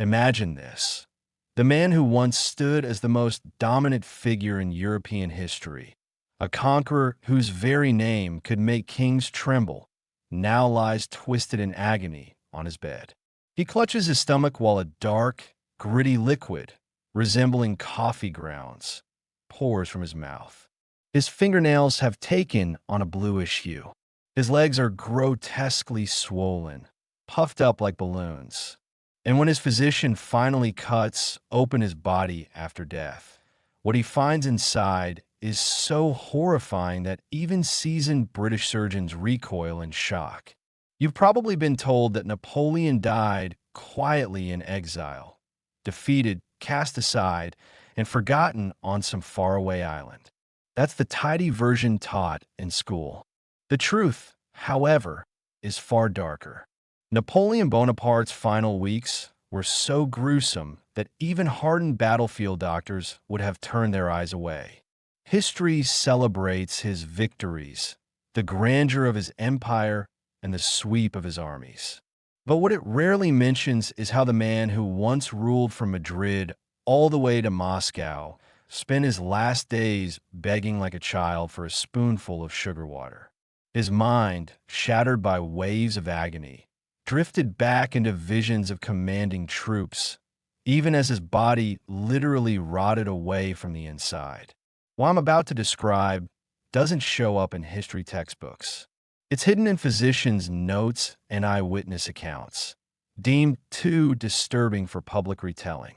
Imagine this. The man who once stood as the most dominant figure in European history, a conqueror whose very name could make kings tremble, now lies twisted in agony on his bed. He clutches his stomach while a dark, gritty liquid, resembling coffee grounds, pours from his mouth. His fingernails have taken on a bluish hue. His legs are grotesquely swollen, puffed up like balloons. And when his physician finally cuts open his body after death, what he finds inside is so horrifying that even seasoned British surgeons recoil in shock. You've probably been told that Napoleon died quietly in exile, defeated, cast aside, and forgotten on some faraway island. That's the tidy version taught in school. The truth, however, is far darker. Napoleon Bonaparte's final weeks were so gruesome that even hardened battlefield doctors would have turned their eyes away. History celebrates his victories, the grandeur of his empire, and the sweep of his armies. But what it rarely mentions is how the man who once ruled from Madrid all the way to Moscow spent his last days begging like a child for a spoonful of sugar water. His mind, shattered by waves of agony, drifted back into visions of commanding troops, even as his body literally rotted away from the inside. What I'm about to describe doesn't show up in history textbooks. It's hidden in physicians' notes and eyewitness accounts, deemed too disturbing for public retelling.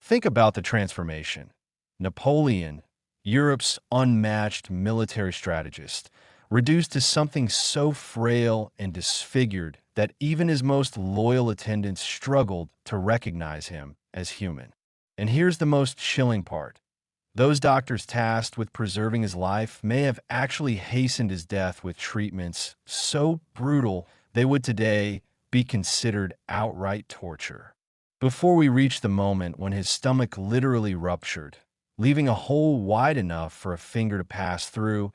Think about the transformation. Napoleon, Europe's unmatched military strategist, reduced to something so frail and disfigured that even his most loyal attendants struggled to recognize him as human. And here's the most chilling part. Those doctors tasked with preserving his life may have actually hastened his death with treatments so brutal they would today be considered outright torture. Before we reach the moment when his stomach literally ruptured, leaving a hole wide enough for a finger to pass through,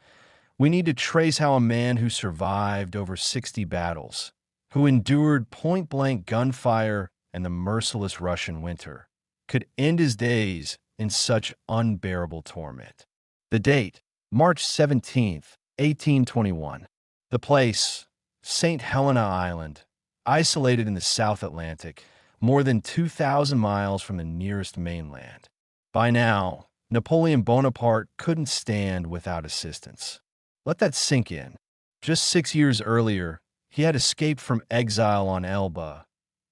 we need to trace how a man who survived over 60 battles, who endured point-blank gunfire and the merciless Russian winter, could end his days in such unbearable torment. The date, March 17th, 1821. The place, St. Helena Island, isolated in the South Atlantic, more than 2,000 miles from the nearest mainland. By now, Napoleon Bonaparte couldn't stand without assistance. Let that sink in. Just 6 years earlier, he had escaped from exile on Elba,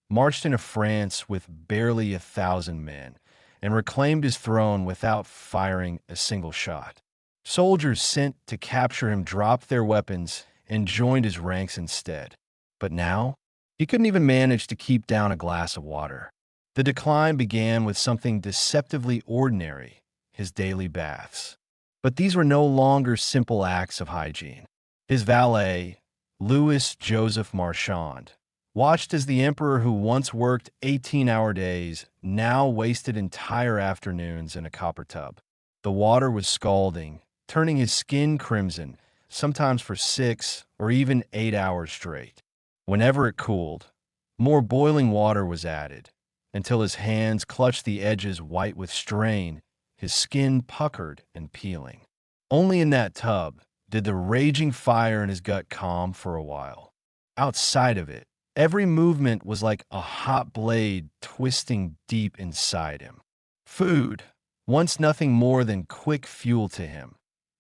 marched into France with barely 1,000 men, and reclaimed his throne without firing a single shot. Soldiers sent to capture him dropped their weapons and joined his ranks instead. But now, he couldn't even manage to keep down a glass of water. The decline began with something deceptively ordinary, his daily baths. But these were no longer simple acts of hygiene. His valet, Louis Joseph Marchand, watched as the emperor who once worked 18-hour days now wasted entire afternoons in a copper tub. The water was scalding, turning his skin crimson, sometimes for 6 or even 8 hours straight. Whenever it cooled, more boiling water was added, until his hands clutched the edges white with strain, his skin puckered and peeling. Only in that tub did the raging fire in his gut calm for a while. Outside of it, every movement was like a hot blade twisting deep inside him. Food, once nothing more than quick fuel to him,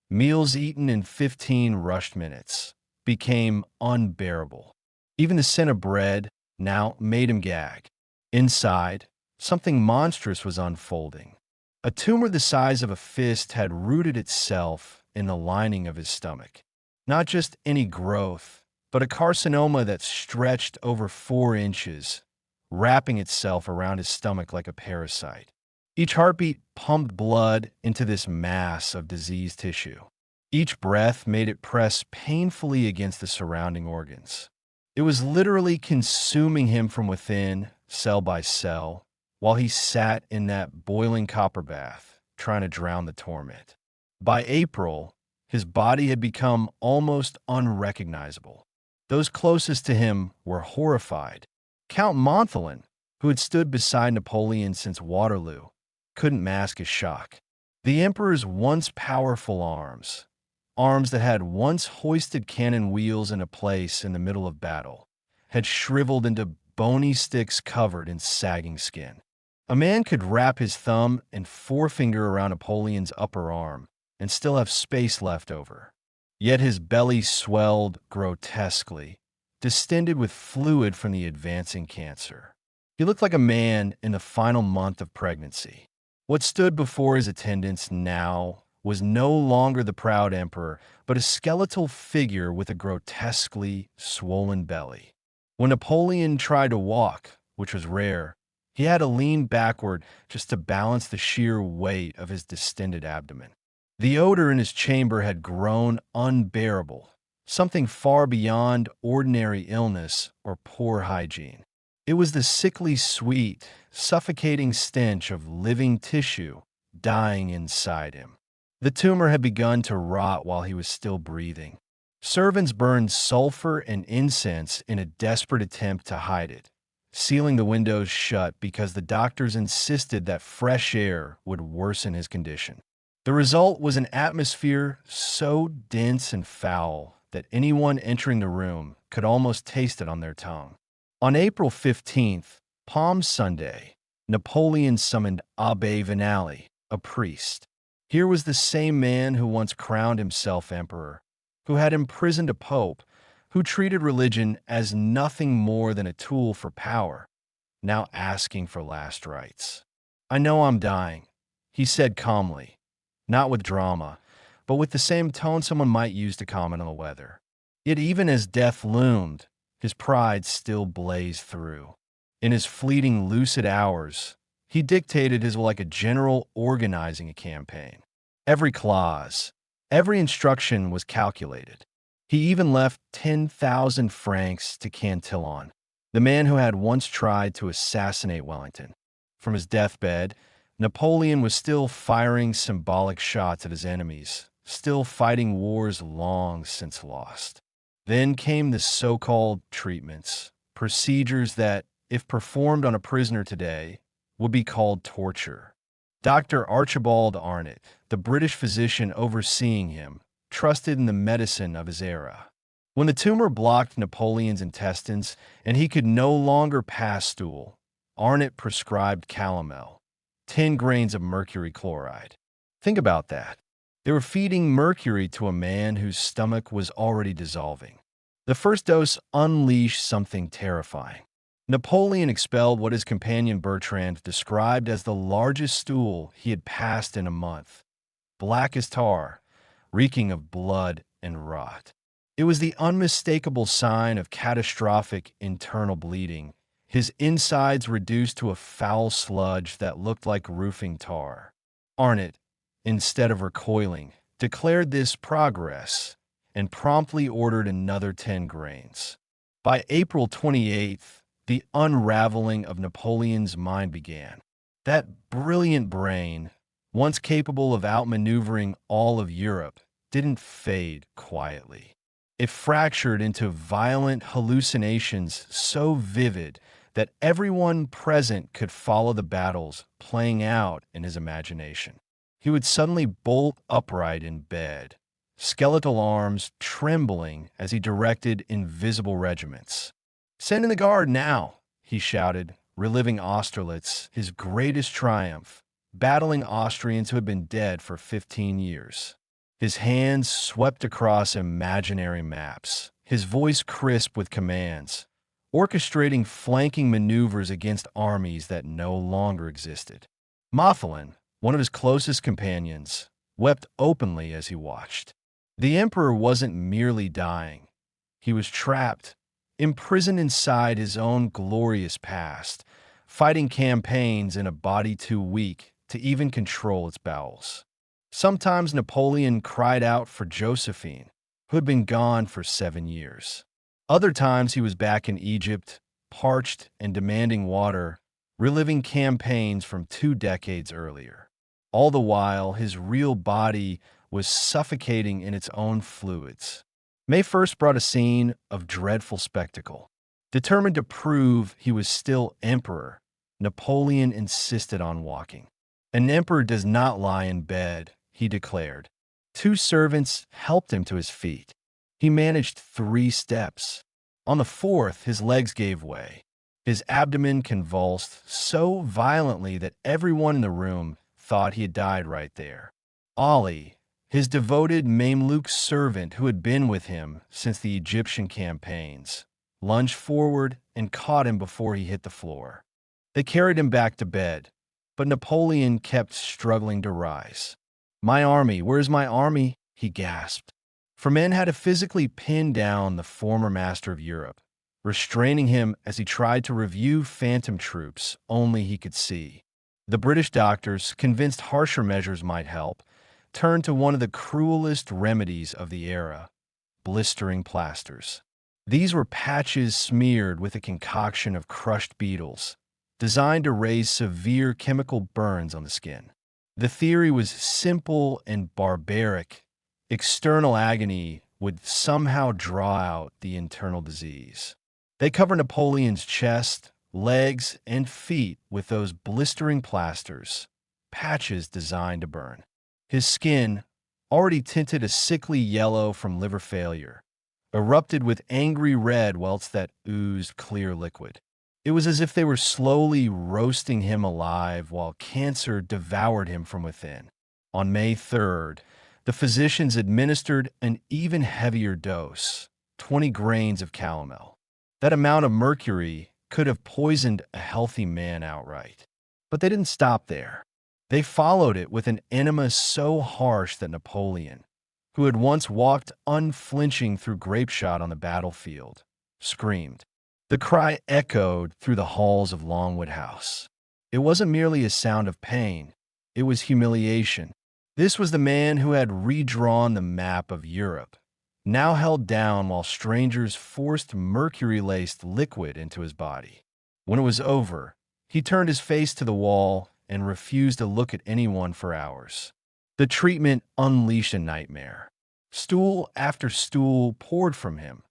meals eaten in 15 rushed minutes, became unbearable. Even the scent of bread now made him gag. Inside, something monstrous was unfolding. A tumor the size of a fist had rooted itself in the lining of his stomach. Not just any growth, but a carcinoma that stretched over 4 inches, wrapping itself around his stomach like a parasite. Each heartbeat pumped blood into this mass of diseased tissue. Each breath made it press painfully against the surrounding organs. It was literally consuming him from within, cell by cell, while he sat in that boiling copper bath, trying to drown the torment. By April, his body had become almost unrecognizable. Those closest to him were horrified. Count Montholin, who had stood beside Napoleon since Waterloo, couldn't mask his shock. The emperor's once powerful arms, arms that had once hoisted cannon wheels into place in the middle of battle, had shriveled into bony sticks covered in sagging skin. A man could wrap his thumb and forefinger around Napoleon's upper arm and still have space left over. Yet his belly swelled grotesquely, distended with fluid from the advancing cancer. He looked like a man in the final month of pregnancy. What stood before his attendants now was no longer the proud emperor, but a skeletal figure with a grotesquely swollen belly. When Napoleon tried to walk, which was rare, he had to lean backward just to balance the sheer weight of his distended abdomen. The odor in his chamber had grown unbearable, something far beyond ordinary illness or poor hygiene. It was the sickly sweet, suffocating stench of living tissue dying inside him. The tumor had begun to rot while he was still breathing. Servants burned sulfur and incense in a desperate attempt to hide it, sealing the windows shut because the doctors insisted that fresh air would worsen his condition. The result was an atmosphere so dense and foul that anyone entering the room could almost taste it on their tongue. On April 15th, Palm Sunday, Napoleon summoned Abbé Venali, a priest. Here was the same man who once crowned himself emperor, who had imprisoned a pope, who treated religion as nothing more than a tool for power, now asking for last rites. "I know I'm dying," he said calmly, not with drama, but with the same tone someone might use to comment on the weather. Yet even as death loomed, his pride still blazed through. In his fleeting lucid hours, he dictated his will like a general organizing a campaign. Every clause, every instruction was calculated. He even left 10,000 francs to Cantillon, the man who had once tried to assassinate Wellington. From his deathbed, Napoleon was still firing symbolic shots at his enemies, still fighting wars long since lost. Then came the so-called treatments, procedures that, if performed on a prisoner today, would be called torture. Dr. Archibald Arnott, the British physician overseeing him, trusted in the medicine of his era. When the tumor blocked Napoleon's intestines and he could no longer pass stool, Arnott prescribed calomel, 10 grains of mercury chloride. Think about that. They were feeding mercury to a man whose stomach was already dissolving. The first dose unleashed something terrifying. Napoleon expelled what his companion Bertrand described as the largest stool he had passed in a month, black as tar, reeking of blood and rot. It was the unmistakable sign of catastrophic internal bleeding, his insides reduced to a foul sludge that looked like roofing tar. Arnott, instead of recoiling, declared this progress and promptly ordered another 10 grains. By April 28th, the unraveling of Napoleon's mind began. That brilliant brain, once capable of outmaneuvering all of Europe, didn't fade quietly. It fractured into violent hallucinations so vivid that everyone present could follow the battles playing out in his imagination. He would suddenly bolt upright in bed, skeletal arms trembling as he directed invisible regiments. "Send in the guard now," he shouted, reliving Austerlitz, his greatest triumph, battling Austrians who had been dead for 15 years. His hands swept across imaginary maps, his voice crisp with commands, orchestrating flanking maneuvers against armies that no longer existed. Maitland, one of his closest companions, wept openly as he watched. The emperor wasn't merely dying. He was trapped, imprisoned inside his own glorious past, fighting campaigns in a body too weak to even control its bowels. Sometimes Napoleon cried out for Josephine, who had been gone for 7 years. Other times he was back in Egypt, parched and demanding water, reliving campaigns from 2 decades earlier. All the while, his real body was suffocating in its own fluids. May 1st brought a scene of dreadful spectacle. Determined to prove he was still emperor, Napoleon insisted on walking. An emperor does not lie in bed, he declared. Two servants helped him to his feet. He managed 3 steps. On the 4th, his legs gave way. His abdomen convulsed so violently that everyone in the room thought he had died right there. Ali, his devoted Mamluk servant who had been with him since the Egyptian campaigns, lunged forward and caught him before he hit the floor. They carried him back to bed, but Napoleon kept struggling to rise. "My army, where's my army?" he gasped. For men had to physically pin down the former master of Europe, restraining him as he tried to review phantom troops only he could see. The British doctors, convinced harsher measures might help, turned to one of the cruelest remedies of the era: blistering plasters. These were patches smeared with a concoction of crushed beetles, designed to raise severe chemical burns on the skin. The theory was simple and barbaric. External agony would somehow draw out the internal disease. They covered Napoleon's chest, legs, and feet with those blistering plasters, patches designed to burn. His skin, already tinted a sickly yellow from liver failure, erupted with angry red whilst that oozed clear liquid. It was as if they were slowly roasting him alive while cancer devoured him from within. On May 3rd, the physicians administered an even heavier dose, 20 grains of calomel. That amount of mercury could have poisoned a healthy man outright. But they didn't stop there. They followed it with an enema so harsh that Napoleon, who had once walked unflinching through grapeshot on the battlefield, screamed. The cry echoed through the halls of Longwood House. It wasn't merely a sound of pain, it was humiliation. This was the man who had redrawn the map of Europe, now held down while strangers forced mercury-laced liquid into his body. When it was over, he turned his face to the wall and refused to look at anyone for hours. The treatment unleashed a nightmare. Stool after stool poured from him,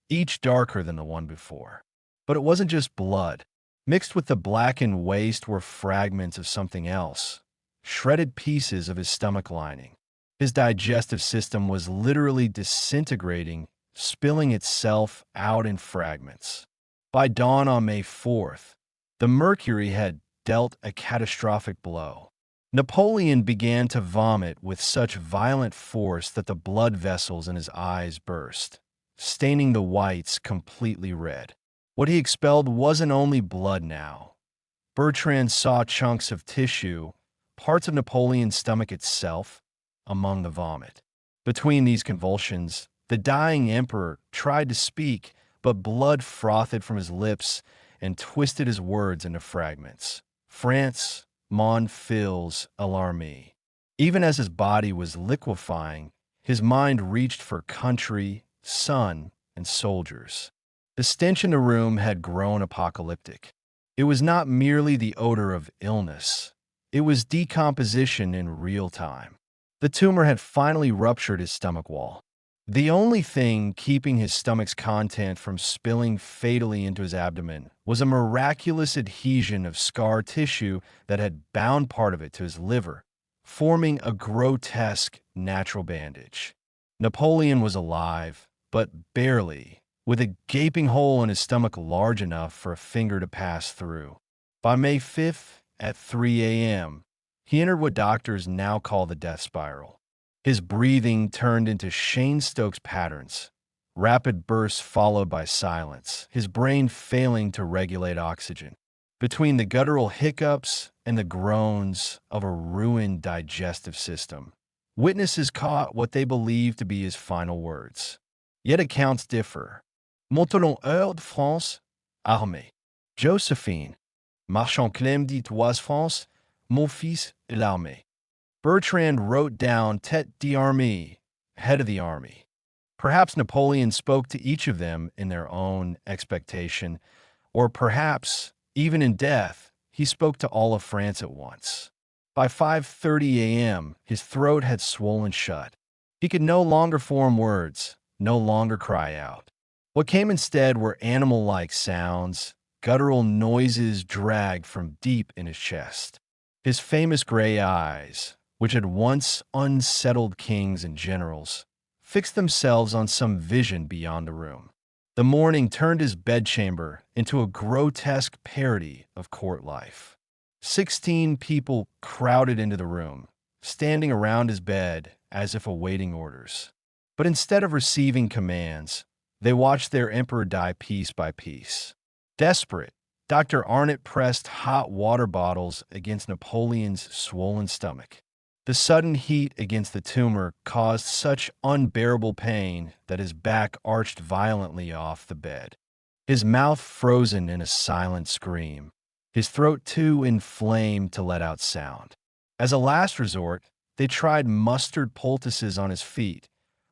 each darker than the one before. But it wasn't just blood. Mixed with the blackened waste were fragments of something else, shredded pieces of his stomach lining. His digestive system was literally disintegrating, spilling itself out in fragments. By dawn on May 4th, the mercury had dealt a catastrophic blow. Napoleon began to vomit with such violent force that the blood vessels in his eyes burst, staining the whites completely red. What he expelled wasn't only blood now. Bertrand saw chunks of tissue, parts of Napoleon's stomach itself, among the vomit. Between these convulsions, the dying emperor tried to speak, but blood frothed from his lips and twisted his words into fragments. France, mon fils alarmé. Even as his body was liquefying, his mind reached for country, sun, and soldiers. The stench in the room had grown apocalyptic. It was not merely the odor of illness. It was decomposition in real time. The tumor had finally ruptured his stomach wall. The only thing keeping his stomach's content from spilling fatally into his abdomen was a miraculous adhesion of scar tissue that had bound part of it to his liver, forming a grotesque natural bandage. Napoleon was alive, but barely, with a gaping hole in his stomach large enough for a finger to pass through. By May 5th, at 3 a.m., he entered what doctors now call the death spiral. His breathing turned into Shane Stokes patterns, rapid bursts followed by silence, his brain failing to regulate oxygen. Between the guttural hiccups and the groans of a ruined digestive system, witnesses caught what they believed to be his final words. Yet accounts differ. Maintenant heure de France, armée. Josephine, marchand clem dit toise France, mon fils est l'armée. Bertrand wrote down tête d'armée, head of the army. Perhaps Napoleon spoke to each of them in their own expectation, or perhaps, even in death, he spoke to all of France at once. By 5:30 a.m., his throat had swollen shut. He could no longer form words, no longer cry out. What came instead were animal-like sounds, guttural noises dragged from deep in his chest. His famous gray eyes, which had once unsettled kings and generals, fixed themselves on some vision beyond the room. The morning turned his bedchamber into a grotesque parody of court life. 16 people crowded into the room, standing around his bed as if awaiting orders. But instead of receiving commands, they watched their emperor die piece by piece. Desperate, Dr. Arnott pressed hot water bottles against Napoleon's swollen stomach. The sudden heat against the tumor caused such unbearable pain that his back arched violently off the bed. His mouth frozen in a silent scream, his throat too inflamed to let out sound. As a last resort, they tried mustard poultices on his feet,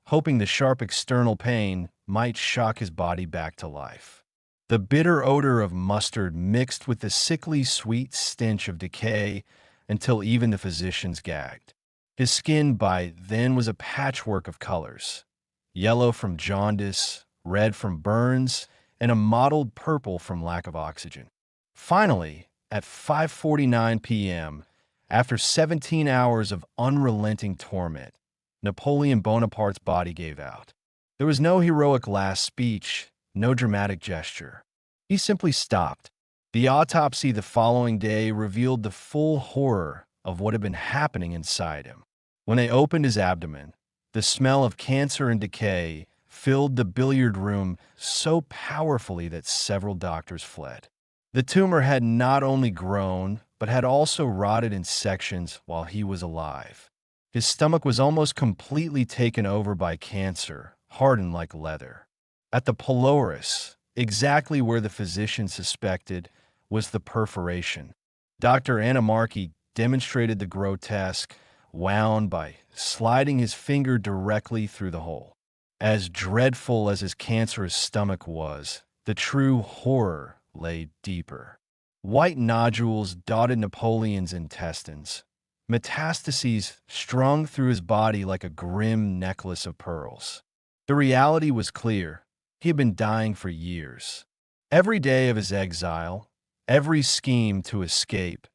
hoping the sharp external pain might shock his body back to life. The bitter odor of mustard mixed with the sickly sweet stench of decay until even the physicians gagged. His skin by then was a patchwork of colors: yellow from jaundice, red from burns, and a mottled purple from lack of oxygen. Finally, at 5:49 p.m., after 17 hours of unrelenting torment, Napoleon Bonaparte's body gave out. There was no heroic last speech, no dramatic gesture. He simply stopped. The autopsy the following day revealed the full horror of what had been happening inside him. When they opened his abdomen, the smell of cancer and decay filled the billiard room so powerfully that several doctors fled. The tumor had not only grown, but had also rotted in sections while he was alive. His stomach was almost completely taken over by cancer, hardened like leather. At the pylorus, exactly where the physician suspected, was the perforation. Dr. Anamarchi demonstrated the grotesque, wound by sliding his finger directly through the hole. As dreadful as his cancerous stomach was, the true horror lay deeper. White nodules dotted Napoleon's intestines, metastases strung through his body like a grim necklace of pearls. The reality was clear. He had been dying for years. Every day of his exile, every scheme to escape,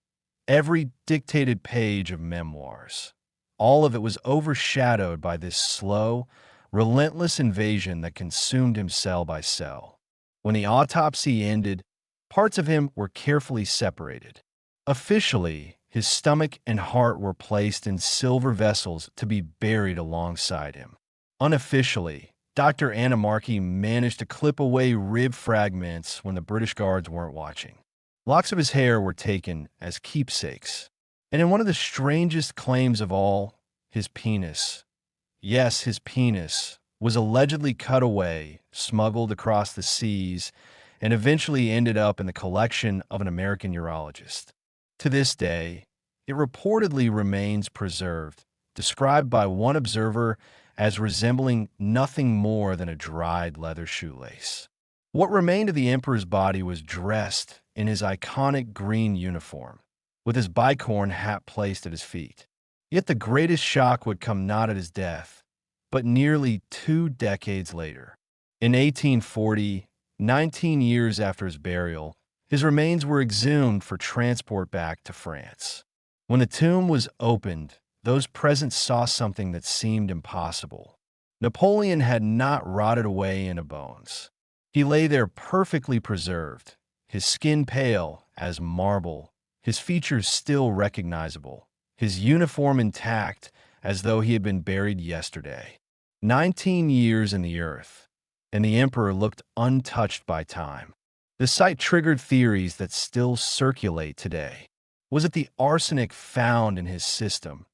every dictated page of memoirs, all of it was overshadowed by this slow, relentless invasion that consumed him cell by cell. When the autopsy ended, parts of him were carefully separated. Officially, his stomach and heart were placed in silver vessels to be buried alongside him. Unofficially, Dr. Anamarchi managed to clip away rib fragments when the British guards weren't watching. Locks of his hair were taken as keepsakes. And in one of the strangest claims of all, his penis, yes, his penis, was allegedly cut away, smuggled across the seas, and eventually ended up in the collection of an American urologist. To this day, it reportedly remains preserved, described by one observer as resembling nothing more than a dried leather shoelace. What remained of the emperor's body was dressed in his iconic green uniform, with his bicorn hat placed at his feet. Yet the greatest shock would come not at his death, but nearly 2 decades later. In 1840, 19 years after his burial, his remains were exhumed for transport back to France. When the tomb was opened, those present saw something that seemed impossible. Napoleon had not rotted away into bones. He lay there perfectly preserved, his skin pale as marble, his features still recognizable, his uniform intact as though he had been buried yesterday. 19 years in the earth, and the emperor looked untouched by time. The sight triggered theories that still circulate today. Was it the arsenic found in his system,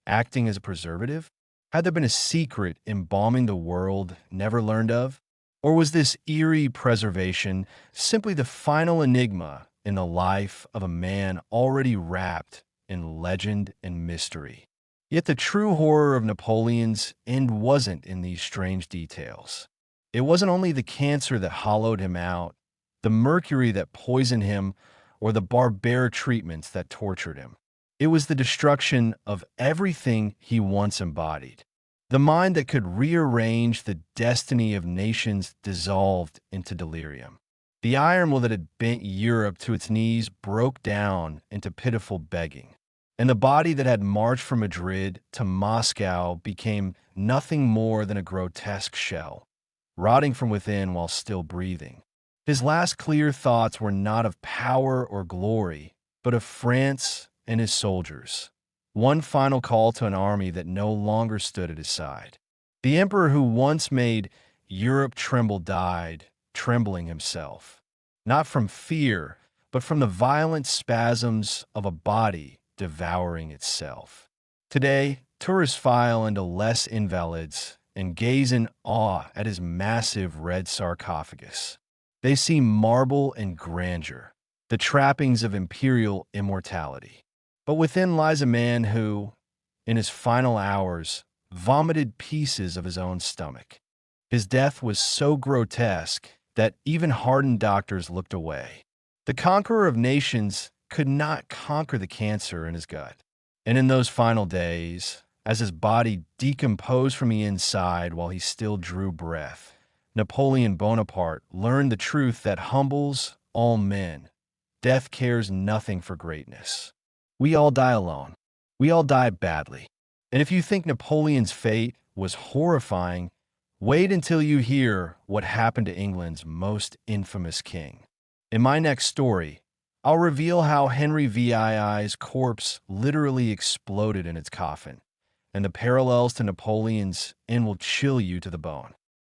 acting as a preservative? Had there been a secret embalming the world never learned of? Or was this eerie preservation simply the final enigma in the life of a man already wrapped in legend and mystery? Yet the true horror of Napoleon's end wasn't in these strange details. It wasn't only the cancer that hollowed him out, the mercury that poisoned him, or the barbaric treatments that tortured him. It was the destruction of everything he once embodied. The mind that could rearrange the destiny of nations dissolved into delirium. The iron will that had bent Europe to its knees broke down into pitiful begging, and the body that had marched from Madrid to Moscow became nothing more than a grotesque shell, rotting from within while still breathing. His last clear thoughts were not of power or glory, but of France and his soldiers. One final call to an army that no longer stood at his side. The emperor who once made Europe tremble died, trembling himself, not from fear, but from the violent spasms of a body devouring itself. Today, tourists file into Les Invalides and gaze in awe at his massive red sarcophagus. They see marble and grandeur, the trappings of imperial immortality. But within lies a man who, in his final hours, vomited pieces of his own stomach. His death was so grotesque that even hardened doctors looked away. The conqueror of nations could not conquer the cancer in his gut. And in those final days, as his body decomposed from the inside while he still drew breath, Napoleon Bonaparte learned the truth that humbles all men. Death cares nothing for greatness. We all die alone. We all die badly. And if you think Napoleon's fate was horrifying, wait until you hear what happened to England's most infamous king. In my next story, I'll reveal how Henry VII's corpse literally exploded in its coffin, and the parallels to Napoleon's end will chill you to the bone.